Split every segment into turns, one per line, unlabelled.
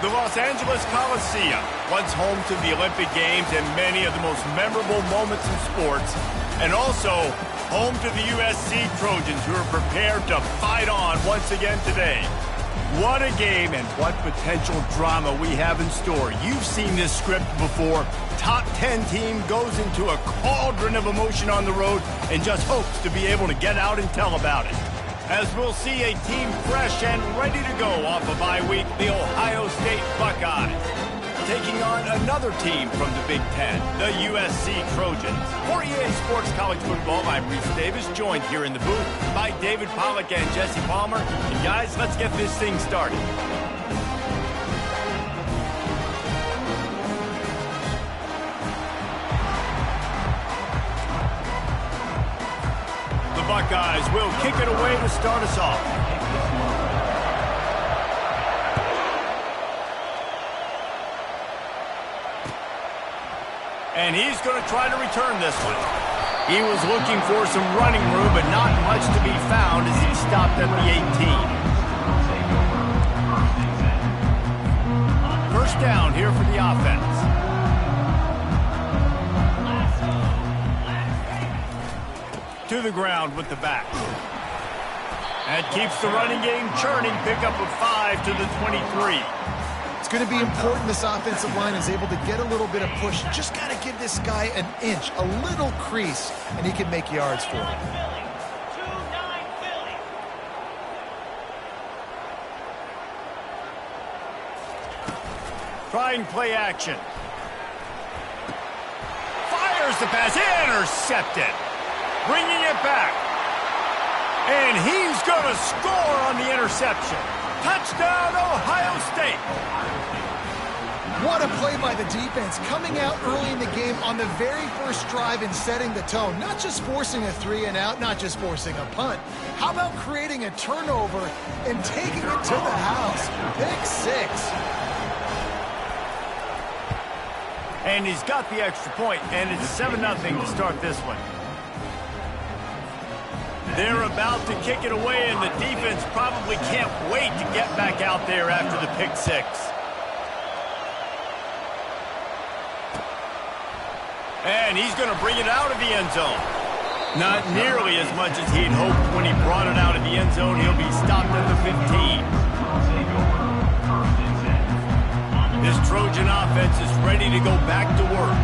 The Los Angeles Coliseum, once home to the Olympic Games and many of the most memorable moments in sports, and also home to the USC Trojans, who are prepared to fight on once again today. What a game and what potential drama we have in store. You've seen this script before. Top 10 team goes into a cauldron of emotion on the road and just hopes to be able to get out and tell about it. As we'll see a team fresh and ready to go off a bye week, the Ohio State Buckeyes, taking on another team from the Big Ten, the USC Trojans. For EA Sports College Football, I'm Reese Davis, joined here in the booth by David Pollack and Jesse Palmer. And guys, let's get this thing started. The Buckeyes will kick it away to start us off. And he's going to try to return this one. He was looking for some running room, but not much to be found as he stopped at the 18. First down here for the offense. To the ground with the back. That keeps the running game churning. Pickup of 5 to the 23.
It's going to be important this offensive line is able to get a little bit of push. Just got to give this guy an inch, a little crease, and he can make yards for it.
Trying play action. Fires the pass. Intercepted. Bringing it back. And he's going to score on the interception. Touchdown, Ohio State.
What a play by the defense, coming out early in the game on the very first drive and setting the tone. Not just forcing a 3-and-out, not just forcing a punt. How about creating a turnover and taking it to the house? Pick 6.
And he's got the extra point, and it's 7-0 to start this one. They're about to kick it away, and the defense probably can't wait to get back out there after the pick 6. And he's going to bring it out of the end zone. Not nearly as much as he'd hoped when he brought it out of the end zone. He'll be stopped at the 15. This Trojan offense is ready to go back to work.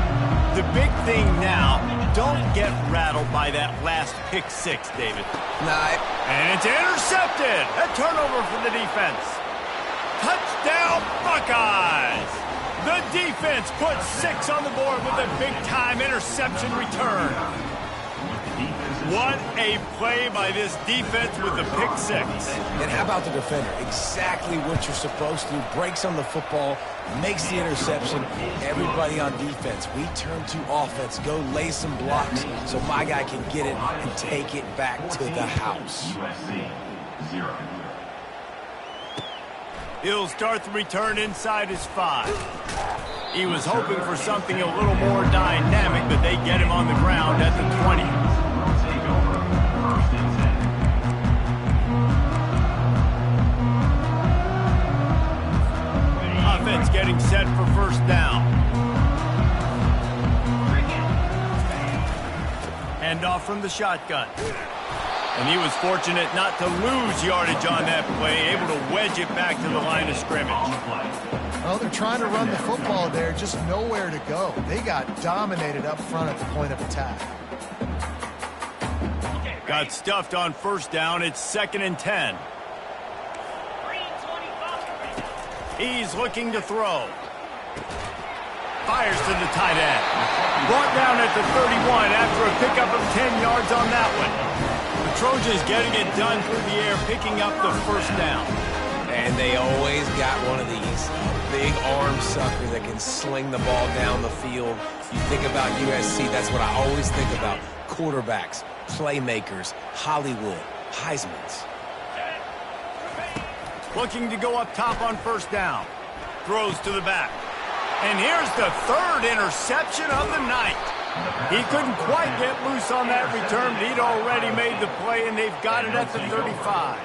The big thing now, don't get rattled by that last pick 6, David. And it's intercepted. A turnover for the defense. Touchdown, Buckeyes. The defense puts 6 on the board with a big-time interception return. What a play by this defense with the pick 6.
And how about the defender? Exactly what you're supposed to. Breaks on the football, makes the interception. Everybody on defense, we turn to offense. Go lay some blocks so my guy can get it and take it back to the house.
He'll start the return inside his 5. He was hoping for something a little more dynamic, but they get him on the ground at the 20. Offense getting set for first down. Hand off from the shotgun. And he was fortunate not to lose yardage on that play, able to wedge it back to the line of scrimmage.
Well, they're trying to run the football there, just nowhere to go. They got dominated up front at the point of attack.
Got stuffed on first down. It's 2nd and 10. He's looking to throw. Fires to the tight end. Brought down at the 31 after a pickup of 10 yards on that one. The Trojans getting it done through the air, picking up the first down.
And they always got one of these. Big arm sucker that can sling the ball down the field. You think about USC, that's what I always think about. Quarterbacks, playmakers, Hollywood, Heismans.
Looking to go up top on first down. Throws to the back. And here's the 3rd interception of the night. He couldn't quite get loose on that return, but he'd already made the play, and they've got it at the 35.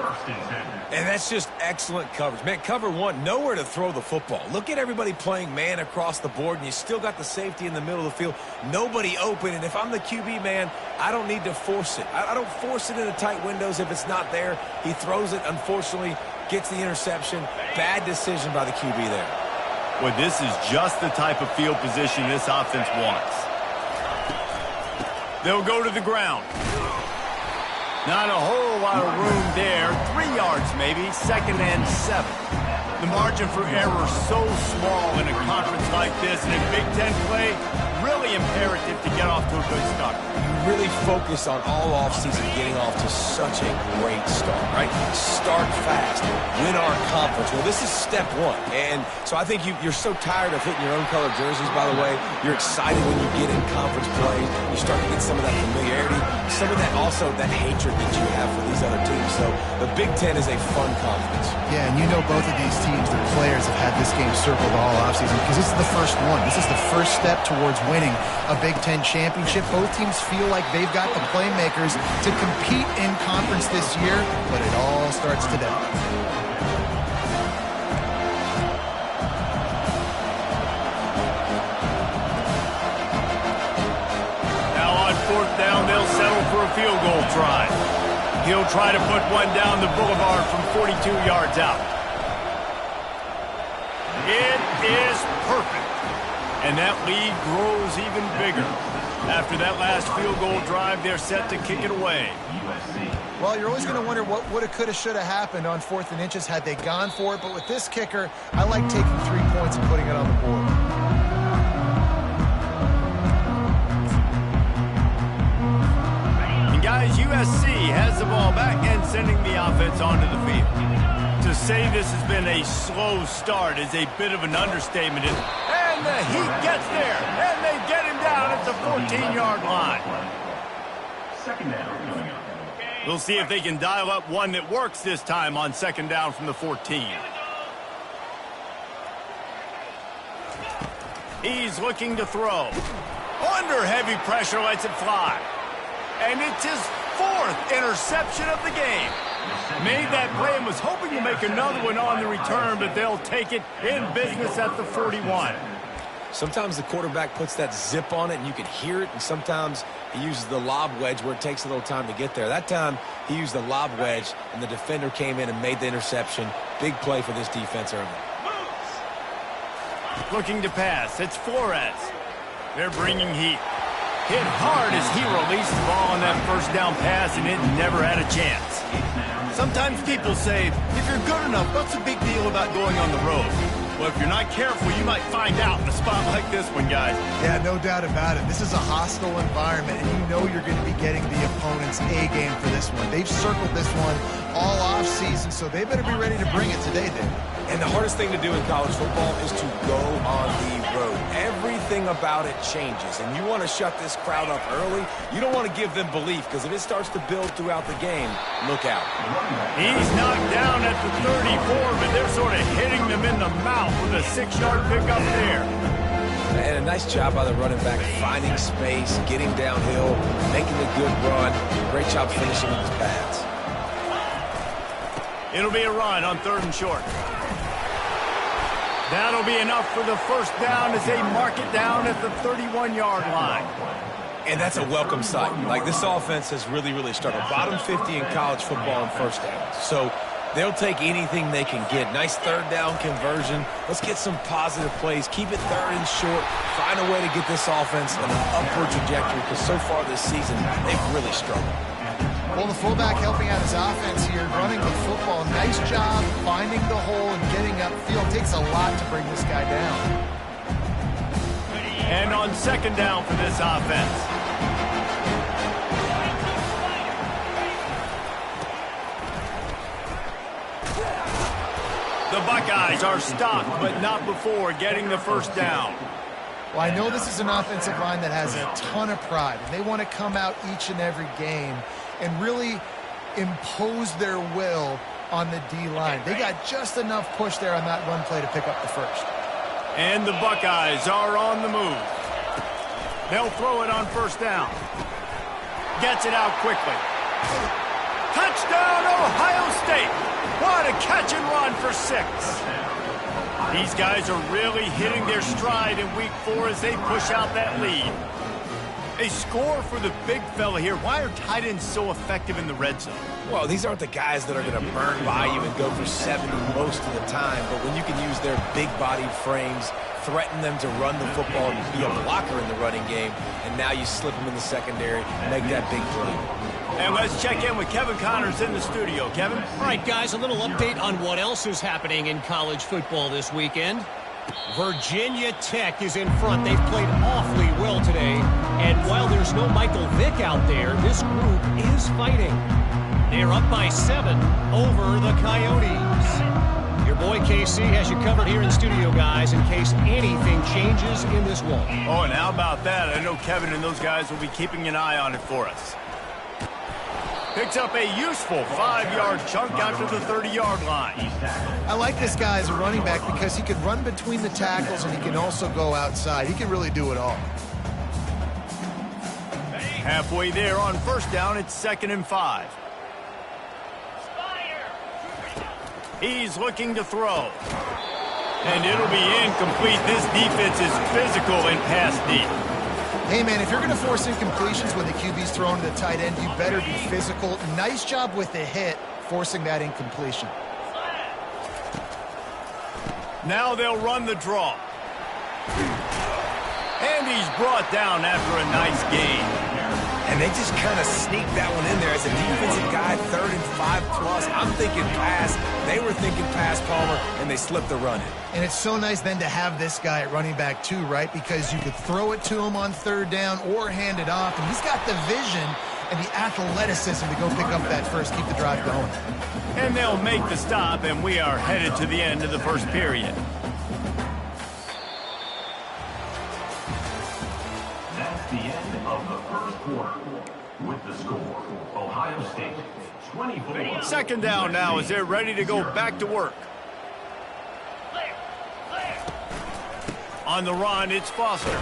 And that's just excellent coverage. Man, cover one, nowhere to throw the football. Look at everybody playing man across the board, and you still got the safety in the middle of the field. Nobody open, and if I'm the QB, man, I don't need to force it. I don't force it into tight windows if it's not there. He throws it, unfortunately, gets the interception. Bad decision by the QB there.
Well, this is just the type of field position this offense wants. They'll go to the ground. Not a whole lot of room there. 3 yards maybe, 2nd and 7. The margin for error so small in a conference like this, and in Big Ten play, really imperative to get off to a good start.
You really focus on all offseason getting off to such a great start, right? Start fast, win our conference. Well, this is step one. And so I think you're so tired of hitting your own color jerseys, by the way. You're excited when you get in conference plays. You start to get some of that familiarity, some of that also that hatred that you have for these other teams. So the Big Ten is a fun conference.
Yeah, and you know both of these teams, the players have had this game circled all offseason because this is the first one. This is the first step towards winning a Big Ten championship. Both teams feel like they've got the playmakers to compete in conference this year, but it all starts today.
Now on 4th down, they'll settle for a field goal try. He'll try to put one down the boulevard from 42 yards out. It is perfect. And that lead grows even bigger. After that last field goal drive, they're set to kick it away.
Well, you're always going to wonder what woulda, coulda, shoulda happened on 4th and inches had they gone for it. But with this kicker, I like taking 3 points and putting it on the board.
And guys, USC has the ball back and sending the offense onto the field. To say this has been a slow start is a bit of an understatement. And the Heat gets there, and they get him down at the 14-yard line. 2nd down. We'll see if they can dial up one that works this time on 2nd down from the 14. He's looking to throw. Under heavy pressure, lets it fly. And it's his 4th interception of the game. Made that play and was hoping to make another one on the return, but they'll take it in business at the 41.
Sometimes the quarterback puts that zip on it and you can hear it, and sometimes he uses the lob wedge where it takes a little time to get there. That time he used the lob wedge and the defender came in and made the interception. Big play for this defense early.
Looking to pass. It's Flores. They're bringing heat. Hit hard as he released the ball on that 1st down pass, and it never had a chance. Sometimes people say, if you're good enough, what's the big deal about going on the road? Well, if you're not careful, you might find out in a spot like this one, guys.
Yeah, no doubt about it. This is a hostile environment, and you know you're going to be getting the opponent's A game for this one. They've circled this one all offseason, so they better be ready to bring it today, Dave.
And the hardest thing to do in college football is to go on the road. Everything about it changes, and you want to shut this crowd up early. You don't want to give them belief, because if it starts to build throughout the game, look out.
He's knocked down at the 34, but they're sort of hitting them in the mouth with a 6-yard pickup there.
And a nice job by the running back, finding space, getting downhill, making a good run. Great job finishing with his pads.
It'll be a run on 3rd and short. That'll be enough for the 1st down as they mark it down at the 31-yard line.
And that's a welcome sight. Like, this offense has really, really struggled. Bottom 50 in college football in 1st downs. So they'll take anything they can get. Nice 3rd down conversion. Let's get some positive plays. Keep it 3rd and short. Find a way to get this offense on an upward trajectory, because so far this season, they've really struggled.
Well, the fullback helping out his offense here, running the football. Nice job finding the hole and getting upfield. Takes a lot to bring this guy down.
And on 2nd down for this offense. The Buckeyes are stopped, but not before getting the 1st down.
Well, I know this is an offensive line that has a ton of pride, and they want to come out each and every game and really impose their will on the D-line. They got just enough push there on that run play to pick up the 1st.
And the Buckeyes are on the move. They'll throw it on first down. Gets it out quickly. Touchdown, Ohio State. What a catch and run for 6. These guys are really hitting their stride in week 4 as they push out that lead. A score for the big fella here. Why are tight ends so effective in the red zone?
Well, these aren't the guys that are going to burn by you and go for 70 most of the time, but when you can use their big-bodied frames, threaten them to run the football and be a blocker in the running game, and now you slip them in the secondary, make that big play.
And let's check in with Kevin Connors in the studio. Kevin?
All right, guys, a little update on what else is happening in college football this weekend. Virginia Tech is in front. They've played awfully well today. And while there's no Michael Vick out there, this group is fighting. They're up by 7 over the Coyotes. Your boy KC has you covered here in studio, guys, in case anything changes in this one.
Oh, and how about that? I know Kevin and those guys will be keeping an eye on it for us. Picks up a useful 5-yard chunk out to the 30-yard line.
I like this guy as a running back because he can run between the tackles and he can also go outside. He can really do it all.
Halfway there on first down, it's 2nd and 5. He's looking to throw. And it'll be incomplete. This defense is physical and pass deep.
Hey, man, if you're going to force incompletions when the QB's thrown to the tight end, you better be physical. Nice job with the hit, forcing that incompletion.
Now they'll run the draw. And he's brought down after a nice gain.
And they just kind of sneaked that one in there as a defensive guy, 3rd and 5+. I'm thinking pass. They were thinking pass, Palmer, and they slipped the run in.
And it's so nice then to have this guy at running back too, right? Because you could throw it to him on 3rd down or hand it off. And he's got the vision and the athleticism to go pick up that first, keep the drive going.
And they'll make the stop, and we are headed to the end of the first period.
That's the end of the first quarter. With the score, Ohio State 24.
2nd down now as they're ready to go back to work. On the run, it's Foster.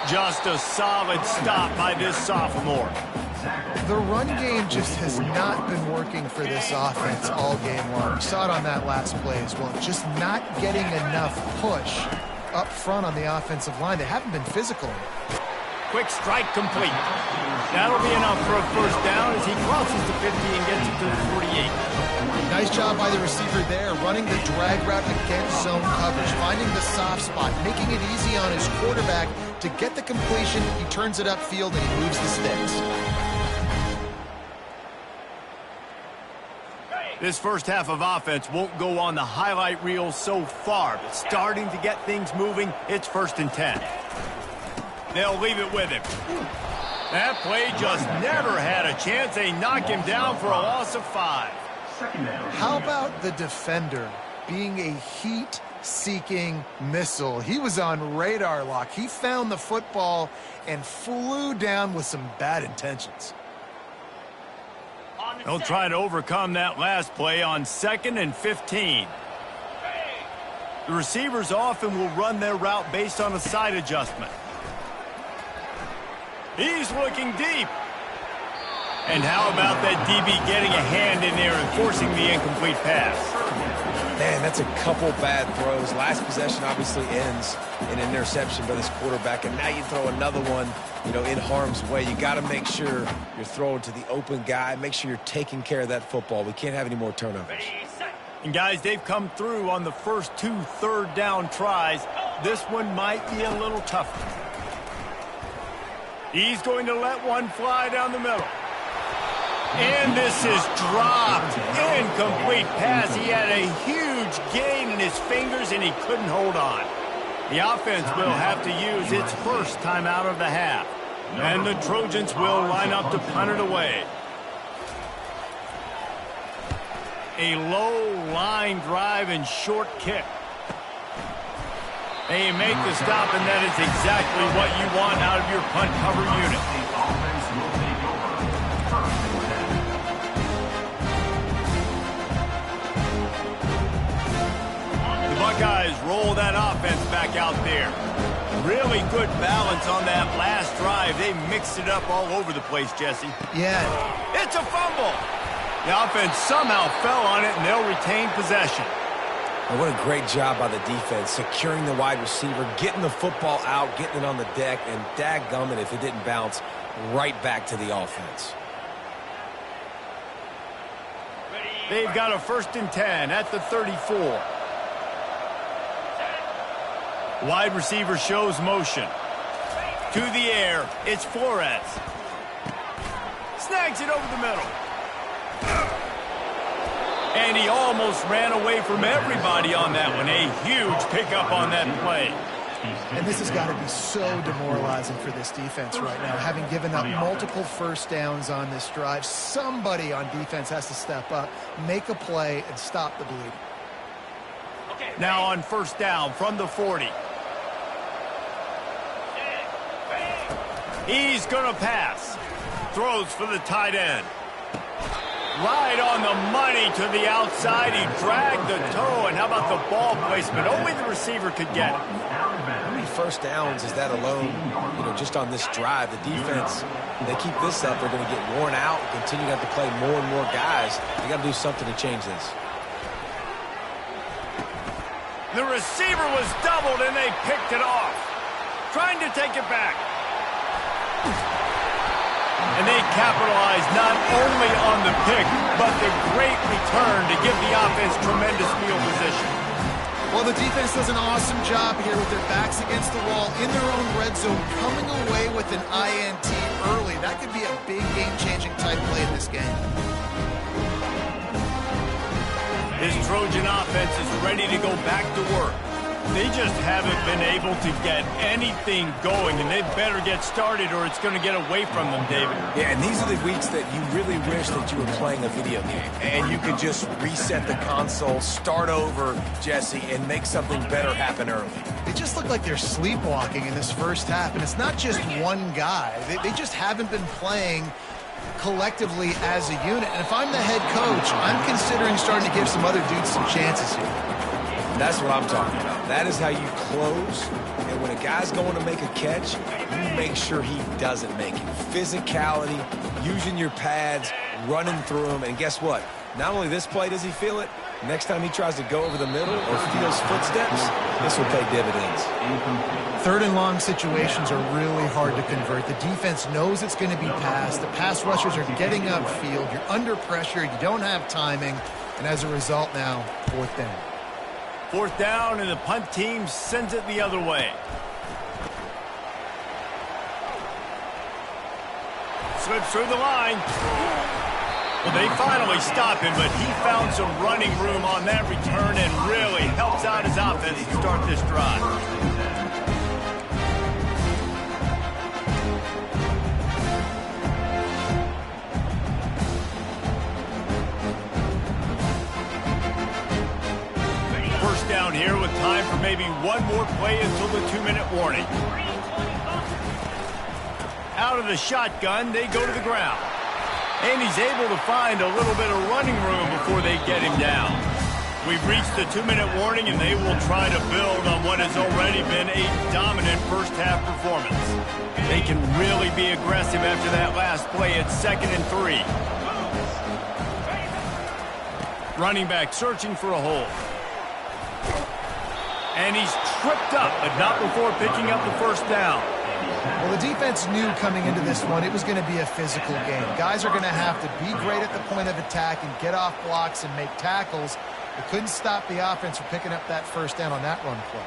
Just a solid stop by this sophomore.
The run game just has not been working for this offense all game long. We saw it on that last play as well. Just not getting enough push up front on the offensive line. They haven't been physical.
Quick strike complete. That'll be enough for a first down as he crosses the 50 and gets it to the 48.
Nice job by the receiver there, running the drag route against zone coverage, finding the soft spot, making it easy on his quarterback to get the completion. He turns it upfield and he moves the sticks.
This first half of offense won't go on the highlight reel so far, but starting to get things moving, it's 1st and 10. They'll leave it with him. That play just never had a chance. They knock him down for a loss of 5.
How about the defender being a heat-seeking missile? He was on radar lock. He found the football and flew down with some bad intentions.
They'll try to overcome that last play on 2nd and 15. The receivers often will run their route based on a side adjustment. He's looking deep. And how about that DB getting a hand in there and forcing the incomplete pass?
Man, that's a couple bad throws. Last possession obviously ends in an interception by this quarterback, and now you throw another one, in harm's way. You got to make sure you're throwing to the open guy. Make sure you're taking care of that football. We can't have any more turnovers.
And guys, they've come through on the first 2 3rd down tries. This one might be a little tougher. He's going to let one fly down the middle. And this is dropped. Incomplete pass. He had a huge gain in his fingers, and he couldn't hold on. The offense will have to use its first timeout of the half. And the Trojans will line up to punt it away. A low line drive and short kick. They make the stop, and that is exactly what you want out of your punt cover unit. The Buckeyes roll that offense back out there. Really good balance on that last drive. They mixed it up all over the place, Jesse.
Yeah.
It's a fumble. The offense somehow fell on it, and they'll retain possession.
And what a great job by the defense, securing the wide receiver, getting the football out, getting it on the deck, and dadgummit if it didn't bounce right back to the offense.
They've got a 1st and 10 at the 34. Wide receiver shows motion. To the air, it's Flores. Snags it over the middle. And he almost ran away from everybody on that one. A huge pickup on that play.
And this has got to be so demoralizing for this defense right now. Having given up multiple first downs on this drive, somebody on defense has to step up, make a play, and stop the bleeding.
Now on 1st down from the 40. He's going to pass. Throws for the tight end. Right on the money to the outside. He dragged the toe, and how about the ball placement? Only the receiver could get it.
How many first downs is that alone, just on this drive? The defense, they keep this up, they're going to get worn out, continue to have to play more and more guys. They got to do something to change this.
The receiver was doubled, and they picked it off. Trying to take it back. And they capitalized not only on the pick, but the great return to give the offense tremendous field position.
Well, the defense does an awesome job here with their backs against the wall in their own red zone, coming away with an INT early. That could be a big game-changing type play in this game.
This Trojan offense is ready to go back to work. They just haven't been able to get anything going, and they better get started or it's going to get away from them, David.
Yeah, and these are the weeks that you really wish that you were playing a video game, and you could just reset the console, start over, Jesse, and make something better happen early.
They just look like they're sleepwalking in this first half, and it's not just one guy. They just haven't been playing collectively as a unit. And if I'm the head coach, I'm considering starting to give some other dudes some chances here.
That's what I'm talking about. That is how you close. And when a guy's going to make a catch, you make sure he doesn't make it. Physicality, using your pads, running through them. And guess what? Not only this play does he feel it, next time he tries to go over the middle or feels footsteps, this will pay dividends.
3rd and long situations are really hard to convert. The defense knows it's going to be passed. The pass rushers are getting upfield. You're under pressure. You don't have timing. And as a result now, 4th down.
4th down, and the punt team sends it the other way. Slips through the line. Well, they finally stop him, but he found some running room on that return and really helps out his offense to start this drive. Down here with time for maybe one more play until the 2-minute warning. Out of the shotgun, they go to the ground. And he's able to find a little bit of running room before they get him down. We've reached the 2-minute warning, and they will try to build on what has already been a dominant first-half performance. They can really be aggressive after that last play at 2nd and 3. Running back searching for a hole. And he's tripped up, but not before picking up the 1st down.
Well, the defense knew coming into this one it was going to be a physical game. Guys are going to have to be great at the point of attack and get off blocks and make tackles. They couldn't stop the offense from picking up that 1st down on that run play.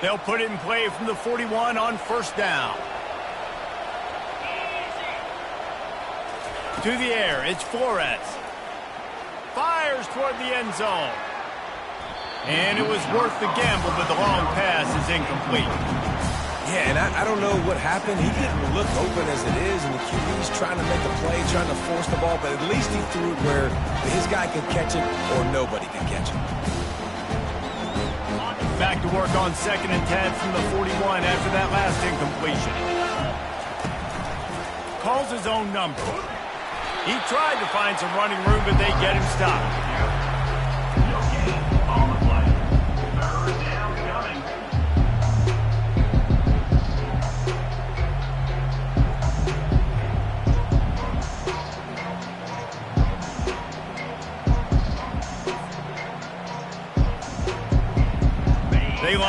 They'll put it in play from the 41 on 1st down. To the air, it's Flores. Fires toward the end zone. And it was worth the gamble, but the long pass is incomplete.
Yeah, and I don't know what happened. He didn't look open as it is, and the QB's trying to make a play, trying to force the ball, but at least he threw it where his guy could catch it or nobody could catch it.
Back to work on 2nd and 10 from the 41 after that last incompletion. Calls his own number. He tried to find some running room, but they get him stopped.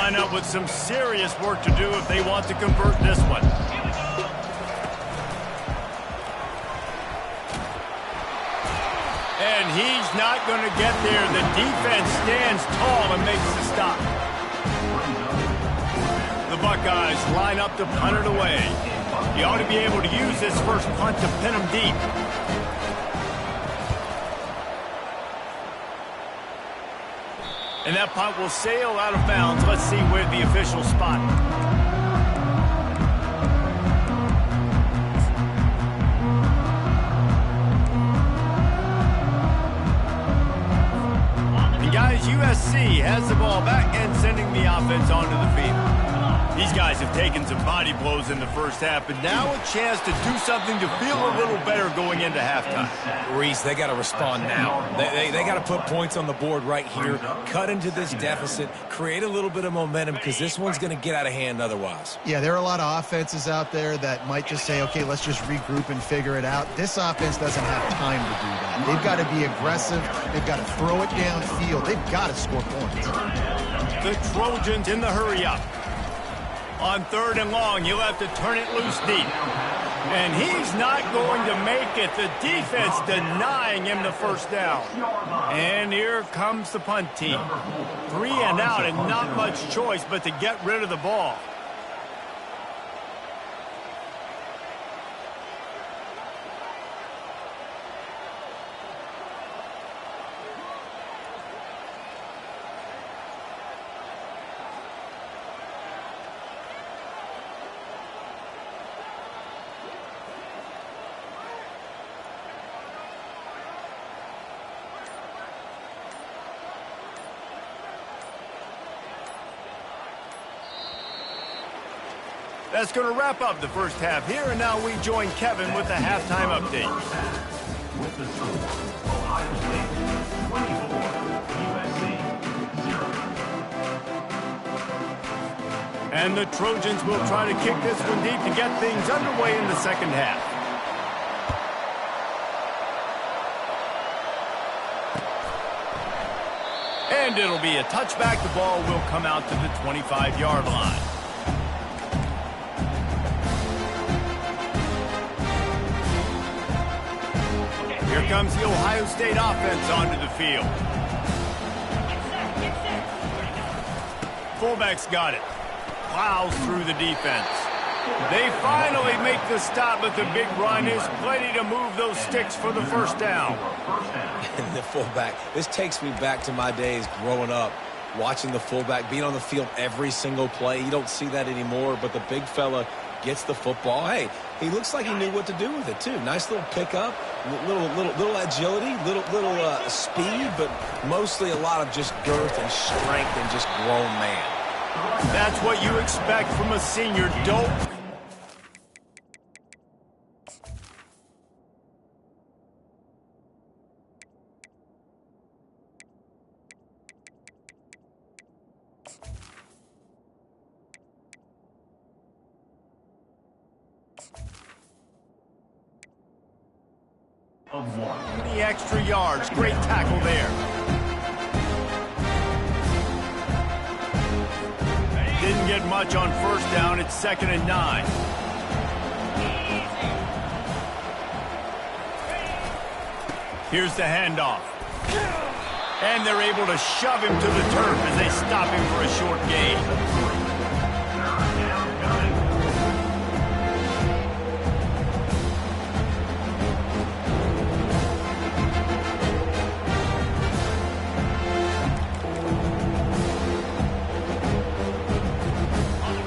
line up with some serious work to do if they want to convert this one. And he's not going to get there. The defense stands tall and makes the stop. The Buckeyes line up to punt it away. He ought to be able to use this first punt to pin him deep. And that punt will sail out of bounds. Let's see where the official spot. And guys, USC has the ball back and sending the offense onto the field. These guys have taken some body blows in the first half, but now a chance to do something to feel a little better going into halftime.
Reese, they got to respond now. They got to put points on the board right here, cut into this deficit, create a little bit of momentum because this one's going to get out of hand otherwise.
Yeah, there are a lot of offenses out there that might just say, okay, let's just regroup and figure it out. This offense doesn't have time to do that. They've got to be aggressive. They've got to throw it downfield. They've got to score points.
The Trojans in the hurry-up. On 3rd and long, he'll have to turn it loose deep. And he's not going to make it. The defense denying him the first down. And here comes the punt team. 3 and out and not much choice but to get rid of the ball. That's going to wrap up the first half here, and now we join Kevin with the halftime update.
With the score, Ohio State 24, USC 0.
And the Trojans will try to kick this one deep to get things underway in the second half. And it'll be a touchback. The ball will come out to the 25-yard line. Here comes the Ohio State offense onto the field. Fullback's got it. Plows through the defense. They finally make the stop, but the big run is plenty to move those sticks for the first down.
And the fullback, this takes me back to my days growing up, watching the fullback being on the field every single play. You don't see that anymore, but the big fella gets the football. Hey, he looks like he knew what to do with it, too. Nice little pickup, little agility, little speed, but mostly a lot of just girth and strength and just grown man.
That's what you expect from a senior. Don't.
Of 1.
The extra yards. Great tackle there. Didn't get much on first down. It's 2nd and 9. Here's the handoff. And they're able to shove him to the turf as they stop him for a short gain.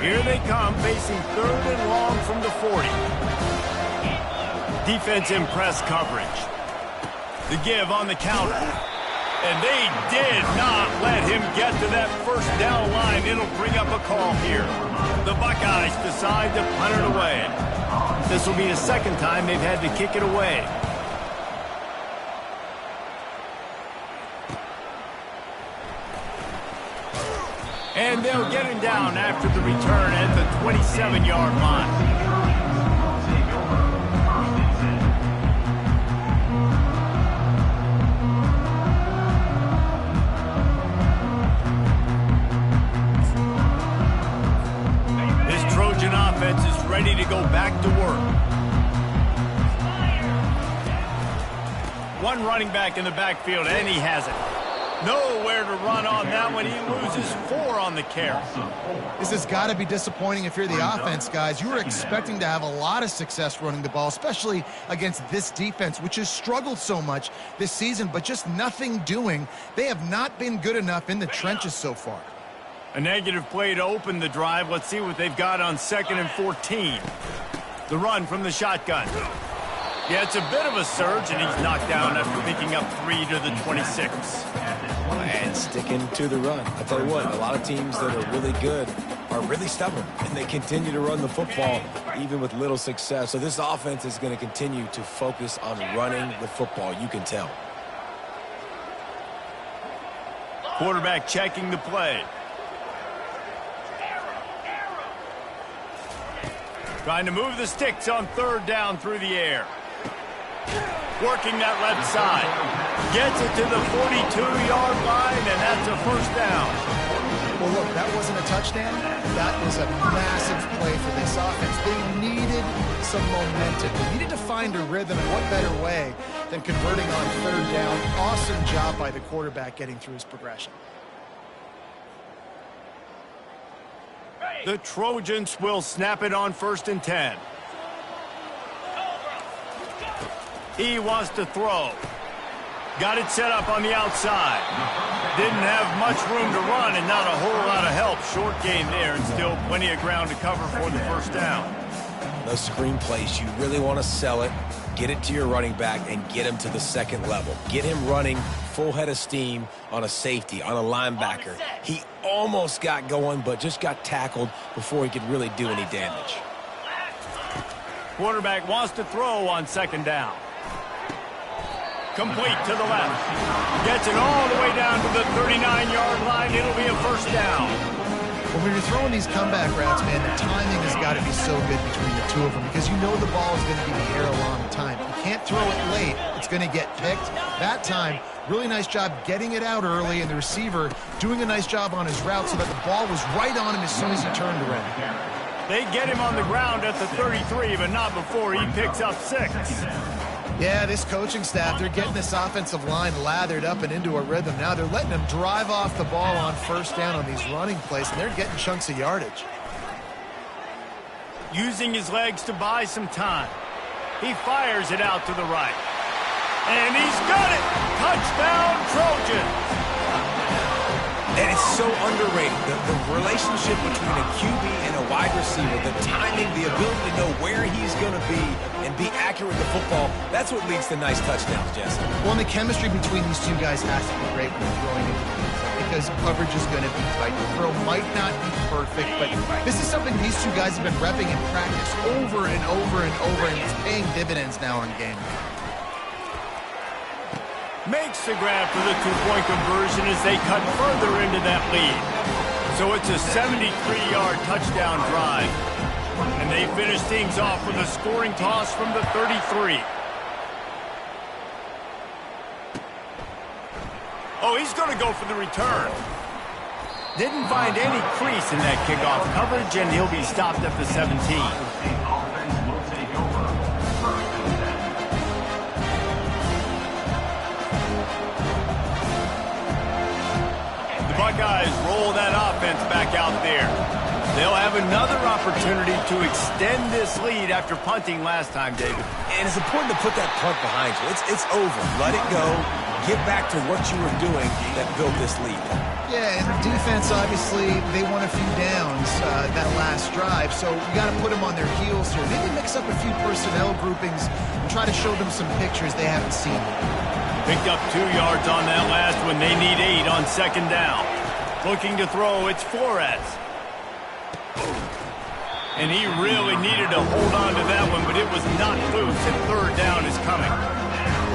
Here they come, facing 3rd and long from the 40. Defense in press coverage. The give on the counter. And they did not let him get to that first down line. It'll bring up a call here. The Buckeyes decide to punt it away. This will be the second time they've had to kick it away. And they'll get him down after the return at the 27-yard line. One running back in the backfield, and he has it. Nowhere to run on that one. He loses 4 on the carry.
This has got to be disappointing if you're the offense, guys. You were expecting to have a lot of success running the ball, especially against this defense, which has struggled so much this season, but just nothing doing. They have not been good enough in the trenches so far.
A negative play to open the drive. Let's see what they've got on 2nd and 14. The run from the shotgun. Yeah, it's a bit of a surge, and he's knocked down after picking up 3 to the 26.
And sticking to the run. I tell you what, a lot of teams that are really good are really stubborn, and they continue to run the football even with little success. So this offense is going to continue to focus on running the football. You can tell.
Quarterback checking the play. Trying to move the sticks on 3rd down through the air. Working that left side. Gets it to the 42-yard line, and that's a 1st down.
Well, look, that wasn't a touchdown. That was a massive play for this offense. They needed some momentum. They needed to find a rhythm, and what better way than converting on 3rd down. Awesome job by the quarterback getting through his progression.
The Trojans will snap it on 1st and 10. He wants to throw. Got it set up on the outside. Didn't have much room to run and not a whole lot of help. Short gain there and still plenty of ground to cover for the 1st down.
Those screen plays, you really want to sell it, get it to your running back, and get him to the 2nd level. Get him running full head of steam on a safety, on a linebacker. He almost got going, but just got tackled before he could really do any damage.
Quarterback wants to throw on 2nd down. Complete to the left. Gets it all the way down to the 39-yard line. It'll be a 1st down.
Well, when you're throwing these comeback routes, man, the timing has got to be so good between the two of them because you know the ball is going to be in the air a long time. You can't throw it late. It's going to get picked. That time, really nice job getting it out early, and the receiver doing a nice job on his route so that the ball was right on him as soon as he turned around.
They get him on the ground at the 33, but not before he picks up 6.
Yeah, this coaching staff, they're getting this offensive line lathered up and into a rhythm. Now they're letting them drive off the ball on 1st down on these running plays, and they're getting chunks of yardage.
Using his legs to buy some time. He fires it out to the right. And he's got it! Touchdown, Trojans!
And it's so underrated. The relationship between a QB and a wide receiver, the timing, the ability to know where he's going to be and be accurate with the football, that's what leads to nice touchdowns, Jesse.
Well, and the chemistry between these two guys has to be great when they're throwing into the end zone because coverage is going to be tight. The throw might not be perfect, but this is something these two guys have been repping in practice over and over and over, and it's paying dividends now in game.
Makes the grab for the 2-point conversion as they cut further into that lead. So it's a 73-yard touchdown drive. And they finish things off with a scoring toss from the 33. Oh, he's going to go for the return. Didn't find any crease in that kickoff coverage, and he'll be stopped at the 17. Buckeyes roll that offense back out there. They'll have another opportunity to extend this lead after punting last time, David.
And it's important to put that punt behind you. It's over. Let it go. Get back to what you were doing that built this lead.
Yeah, and the defense, obviously, they won a few downs that last drive, so you got to put them on their heels here. Maybe mix up a few personnel groupings and try to show them some pictures they haven't seen.
Picked up 2 yards on that last one. They need 8 on 2nd down. Looking to throw, it's Flores. And he really needed to hold on to that one, but it was not loose, and 3rd down is coming.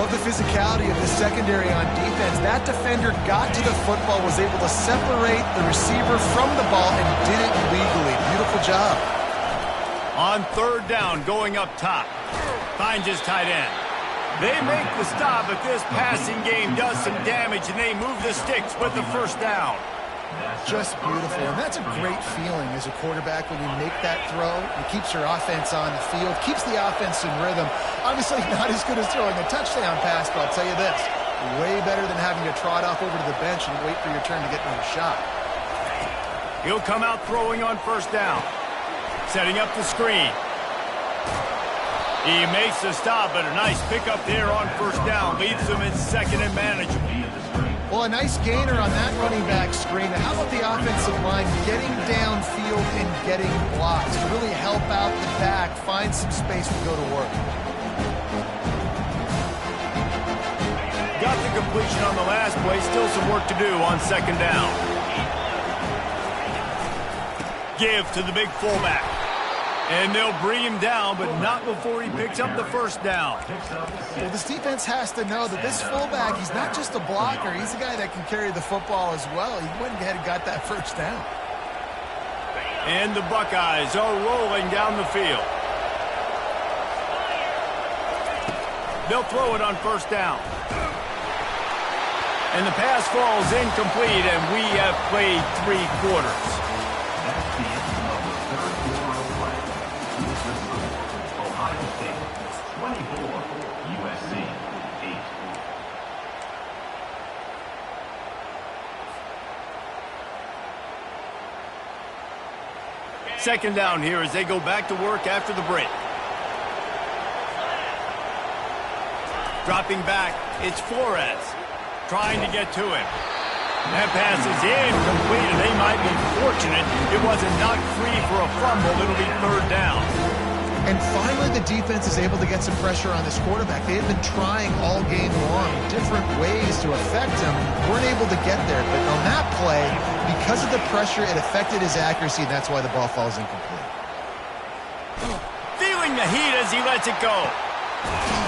Love the physicality of the secondary on defense. That defender got to the football, was able to separate the receiver from the ball, and did it legally. Beautiful job.
On 3rd down, going up top. Finds his tight end. They make the stop, but this passing game does some damage, and they move the sticks with the 1st down.
Just beautiful, and that's a great feeling as a quarterback when you make that throw. It keeps your offense on the field, keeps the offense in rhythm. Obviously not as good as throwing a touchdown pass, but I'll tell you this, way better than having to trot off over to the bench and wait for your turn to get another shot.
He'll come out throwing on first down. Setting up the screen. He makes the stop, but a nice pickup there on first down. Leaves him in second and manageable.
Well, a nice gainer on that running back screen. How about the offensive line getting downfield and getting blocks to really help out the back, find some space to go to work?
Got the completion on the last play. Still some work to do on second down. Give to the big fullback. And they'll bring him down, but not before he picks up the first down.
Well, this defense has to know that this fullback, he's not just a blocker. He's a guy that can carry the football as well. He went ahead and got that first down.
And the Buckeyes are rolling down the field. They'll throw it on first down. And the pass falls incomplete, and we have played 3 quarters.
That's the end of the third quarter of play. Ohio State 24, USC 8.
Second down here as they go back to work after the break. Dropping back, it's Flores trying to get to him. That pass is incomplete, and they might be fortunate it wasn't knocked free for a fumble. It'll be third down.
And finally, the defense is able to get some pressure on this quarterback. They had been trying all game long different ways to affect him. Weren't able to get there. But on that play, because of the pressure, it affected his accuracy, and that's why the ball falls incomplete.
Feeling the heat as he lets it go.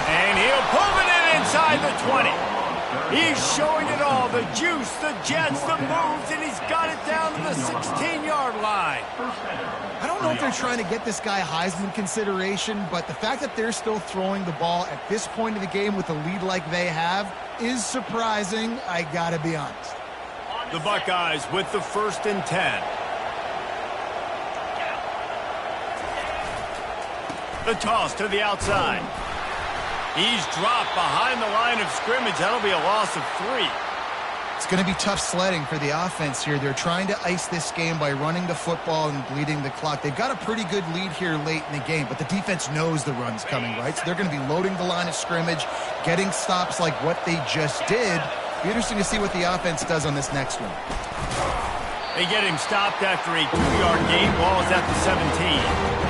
And he'll pull it in inside the 20. He's showing it all, the juice, the jets, the moves, and he's got it down to the 16-yard line.
I don't know if they're trying to get this guy Heisman consideration, but the fact that they're still throwing the ball at this point of the game with a lead like they have is surprising, I gotta be honest.
The Buckeyes with the 1st and 10. The toss to the outside. He's dropped behind the line of scrimmage. That'll be a loss of 3.
It's going to be tough sledding for the offense here. They're trying to ice this game by running the football and bleeding the clock. They've got a pretty good lead here late in the game, but the defense knows the run's coming, right? So they're going to be loading the line of scrimmage, getting stops like what they just did. Be interesting to see what the offense does on this next one.
They get him stopped after a 2-yard gain. Ball is at the 17.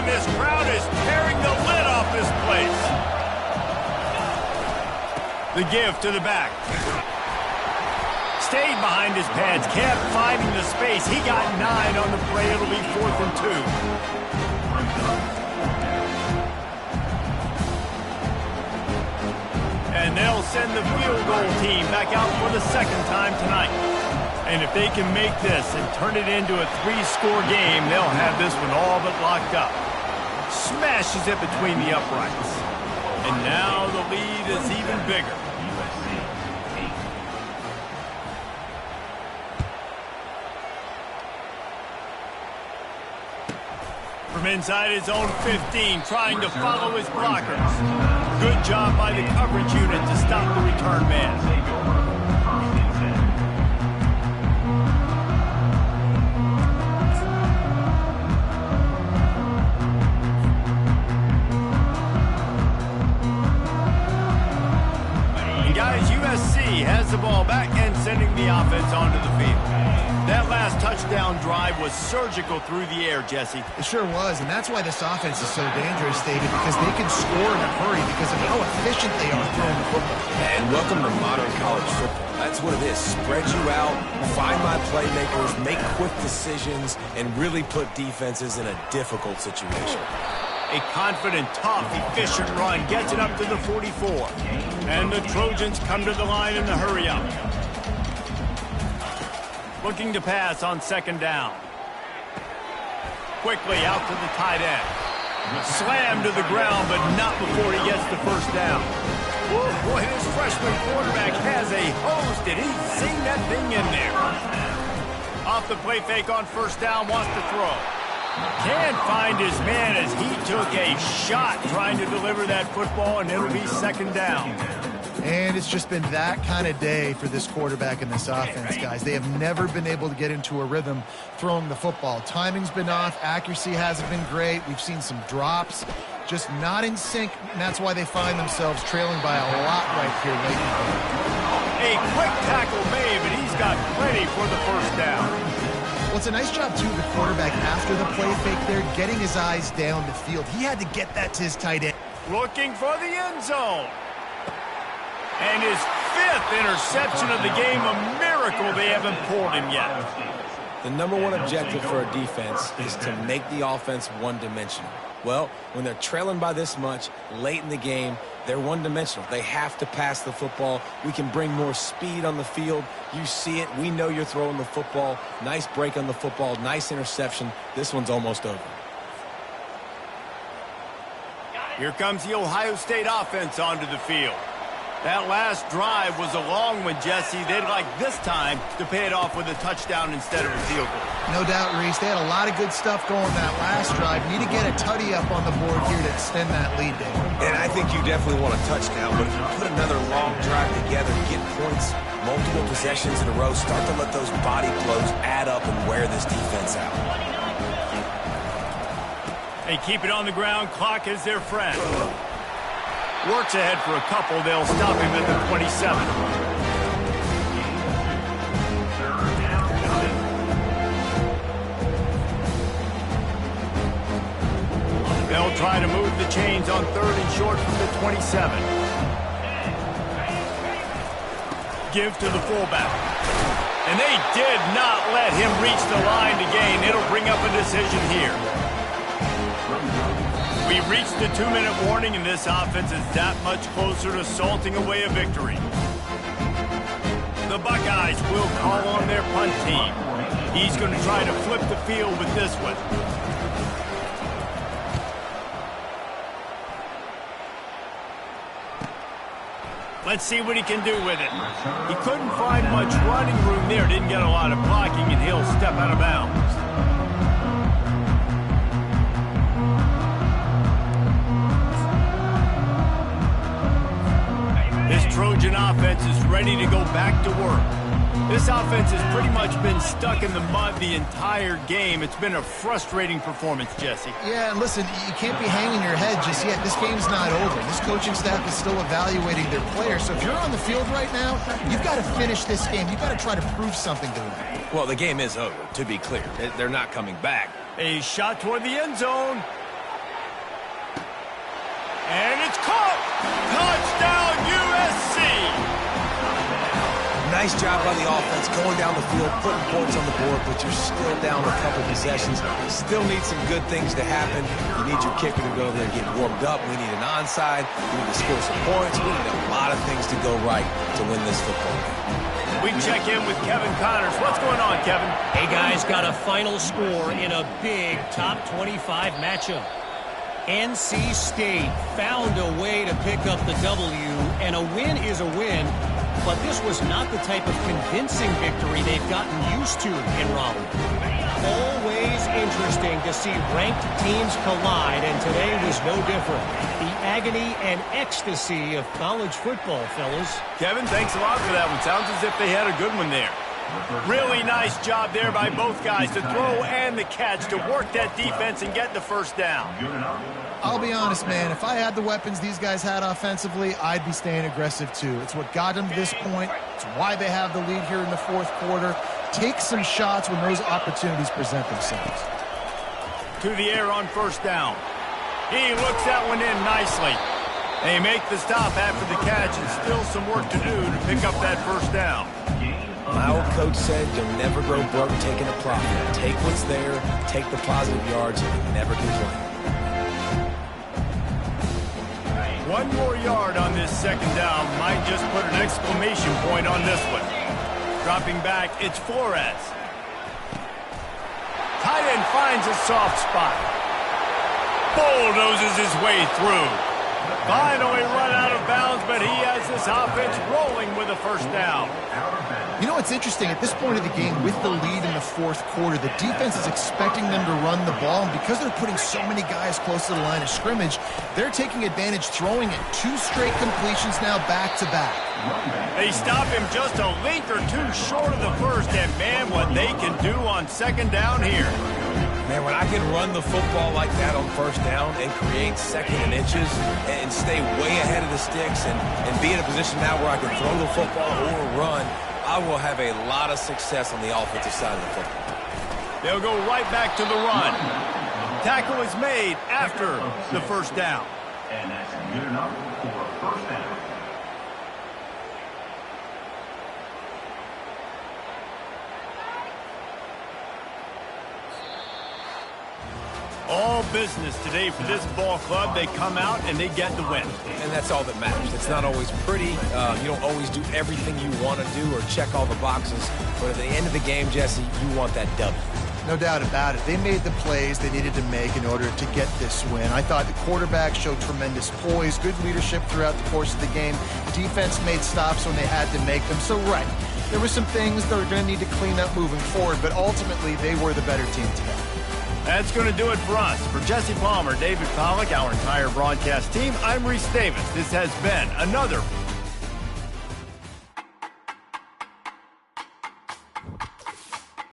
This crowd is tearing the lid off this place. The give to the back. Stayed behind his pads, kept finding the space. He got 9 on the play. It'll be 4th and 2. And they'll send the field goal team back out for the 2nd time tonight. And if they can make this and turn it into a 3-score game, they'll have this one all but locked up. Smashes it between the uprights. And now the lead is even bigger. From inside his own 15, trying to follow his blockers. Good job by the coverage unit to stop the return man. USC has the ball back and sending the offense onto the field. That last touchdown drive was surgical through the air, Jesse.
It sure was, and that's why this offense is so dangerous, David, because they can score in a hurry because of how efficient they are throwing the football.
And welcome to modern college football. That's what it is. Spread you out, find my playmakers, make quick decisions, and really put defenses in a difficult situation.
A confident, tough, efficient run gets it up to the 44. And the Trojans come to the line in the hurry-up. Looking to pass on 2nd down. Quickly out to the tight end. Slammed to the ground, but not before he gets the first down. Woo, boy, this freshman quarterback has a hose. Did he sing that thing in there? Off the play fake on first down, wants to throw. Can't find his man as he took a shot trying to deliver that football, and it'll be second down.
And it's just been that kind of day for this quarterback and this offense, guys. They have never been able to get into a rhythm throwing the football. Timing's been off. Accuracy hasn't been great. We've seen some drops, just not in sync, and that's why they find themselves trailing by a lot right here late in the game.
A quick tackle made, but he's got plenty for the first down.
Well, it's a nice job, too, the quarterback, after the play fake there, getting his eyes down the field. He had to get that to his tight end.
Looking for the end zone. And his 5th interception of the game, a miracle they haven't pulled him yet.
The number one objective for a defense is to make the offense one-dimensional. Well, when they're trailing by this much late in the game, they're one-dimensional. They have to pass the football. We can bring more speed on the field. You see it. We know you're throwing the football. Nice break on the football. Nice interception. This one's almost over.
Here comes the Ohio State offense onto the field. That last drive was a long one, Jesse. They'd like this time to pay it off with a touchdown instead of a field goal.
No doubt, Reese. They had a lot of good stuff going that last drive. Need to get a tutty up on the board here to extend that lead, Dave.
And I think you definitely want a touchdown, but if you put another long drive together, get points, multiple possessions in a row, start to let those body blows add up and wear this defense out.
They keep it on the ground. Clock is their friend. Works ahead for a couple. They'll stop him at the 27. They'll try to move the chains on 3rd and short from the 27. Give to the fullback. And they did not let him reach the line to gain. It'll bring up a decision here. We reached the 2-minute warning, and this offense is that much closer to salting away a victory. The Buckeyes will call on their punt team. He's going to try to flip the field with this one. Let's see what he can do with it. He couldn't find much running room there. Didn't get a lot of blocking, and he'll step out of bounds. This Trojan offense is ready to go back to work. This offense has pretty much been stuck in the mud the entire game. It's been a frustrating performance, Jesse.
Yeah, and listen, you can't be hanging your head just yet. This game's not over. This coaching staff is still evaluating their players. So if you're on the field right now, you've got to finish this game. You've got to try to prove something to them.
Well, the game is over, to be clear. They're not coming back.
A shot toward the end zone. And it's caught! Touchdown, USC!
Nice job by the offense going down the field, putting points on the board, but you're still down a couple possessions. Still need some good things to happen. You need your kicker to go over there and get warmed up. We need an onside. We need to score some points. We need a lot of things to go right to win this football game.
We check in with Kevin Connors. What's going on, Kevin?
Hey, guys, got a final score in a big top 25 matchup. NC State found a way to pick up the W, and a win is a win, but this was not the type of convincing victory they've gotten used to in Raleigh. Always interesting to see ranked teams collide, and today was no different. The agony and ecstasy of college football, fellas.
Kevin, thanks a lot for that one. Sounds as if they had a good one there. Really nice job there by both guys to throw and the catch to work that defense and get the first down.
I'll be honest, man. If I had the weapons these guys had offensively, I'd be staying aggressive too. It's what got them to this point. It's why they have the lead here in the fourth quarter. Take some shots when those opportunities present themselves.
To the air on first down. He looks that one in nicely. They make the stop after the catch, and still some work to do to pick up that first down.
My old coach said you'll never grow broke taking a profit. Take what's there, take the positive yards, and never complain.
One more yard on this second down might just put an exclamation point on this one. Dropping back, it's Flores. Tight end finds a soft spot. bulldozes his way through. Finally run out of bounds, but he has this offense rolling with a first down.
You know what's interesting? At this point of the game, with the lead in the fourth quarter, the defense is expecting them to run the ball, and because they're putting so many guys close to the line of scrimmage, they're taking advantage, throwing it 2 straight completions now back-to-back.
They stop him just a length or two short of the first, and man, what they can do on second down here.
Man, when I can run the football like that on first down and create second and inches and stay way ahead of the sticks and be in a position now where I can throw the football or run, I will have a lot of success on the offensive side of the football.
They'll go right back to the run. Tackle is made after the first down.
And that's good enough for a first down.
All business today for this ball club. They come out and they get the win.
And that's all that matters. It's not always pretty. You don't always do everything you want to do or check all the boxes. But at the end of the game, Jesse, you want that W.
No doubt about it. They made the plays they needed to make in order to get this win. I thought the quarterback showed tremendous poise, good leadership throughout the course of the game. Defense made stops when they had to make them. So, right, there were some things that were going to need to clean up moving forward, but ultimately they were the better team today.
That's going to do it for us. For Jesse Palmer, David Pollack, our entire broadcast team, I'm Reese Davis. This has been another